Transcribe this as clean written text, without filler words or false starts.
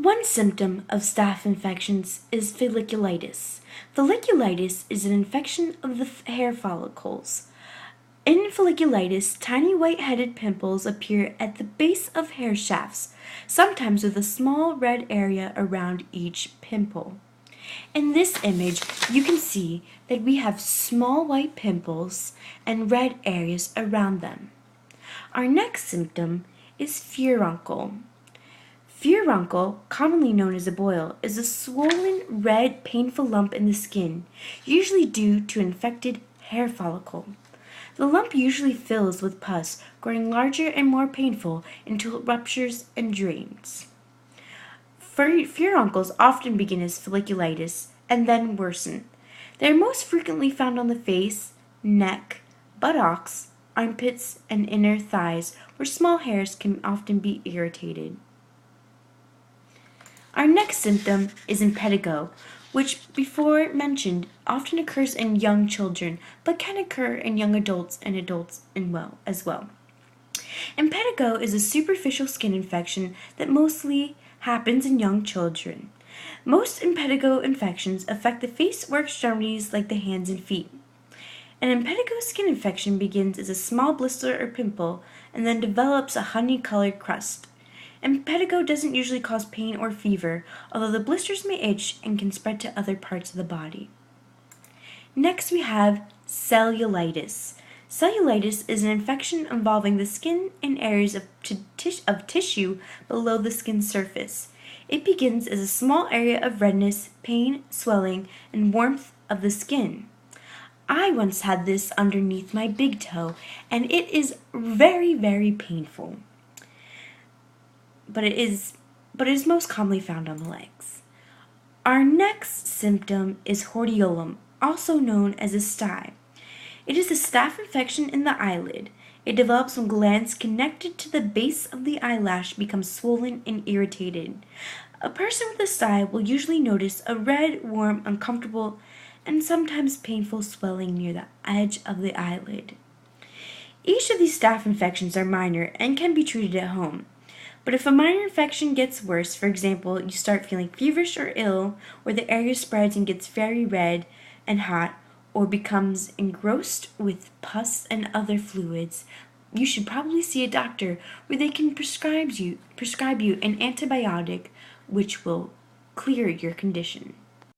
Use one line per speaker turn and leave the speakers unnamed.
One symptom of staph infections is folliculitis. Folliculitis is an infection of the hair follicles. In folliculitis, tiny white-headed pimples appear at the base of hair shafts, sometimes with a small red area around each pimple. In this image, you can see that we have small white pimples and red areas around them. Our next symptom is furuncle. Furuncle, commonly known as a boil, is a swollen, red, painful lump in the skin, usually due to infected hair follicle. The lump usually fills with pus, growing larger and more painful until it ruptures and drains. Furuncles often begin as folliculitis and then worsen. They are most frequently found on the face, neck, buttocks, armpits, and inner thighs, where small hairs can often be irritated. Our next symptom is impetigo, which, before mentioned, often occurs in young children, but can occur in young adults and adults as well. Impetigo is a superficial skin infection that mostly happens in young children. Most impetigo infections affect the face or extremities like the hands and feet. An impetigo skin infection begins as a small blister or pimple and then develops a honey-colored crust. Impetigo doesn't usually cause pain or fever, although the blisters may itch and can spread to other parts of the body. Next we have cellulitis. Cellulitis is an infection involving the skin and areas of tissue below the skin surface. It begins as a small area of redness, pain, swelling, and warmth of the skin. I once had this underneath my big toe, and it is very, very painful. But it is most commonly found on the legs. Our next symptom is hordeolum, also known as a stye. It is a staph infection in the eyelid. It develops when glands connected to the base of the eyelash become swollen and irritated. A person with a stye will usually notice a red, warm, uncomfortable, and sometimes painful swelling near the edge of the eyelid. Each of these staph infections are minor and can be treated at home. But if a minor infection gets worse, for example, you start feeling feverish or ill, or the area spreads and gets very red and hot, or becomes engrossed with pus and other fluids, you should probably see a doctor where they can prescribe you an antibiotic which will clear your condition.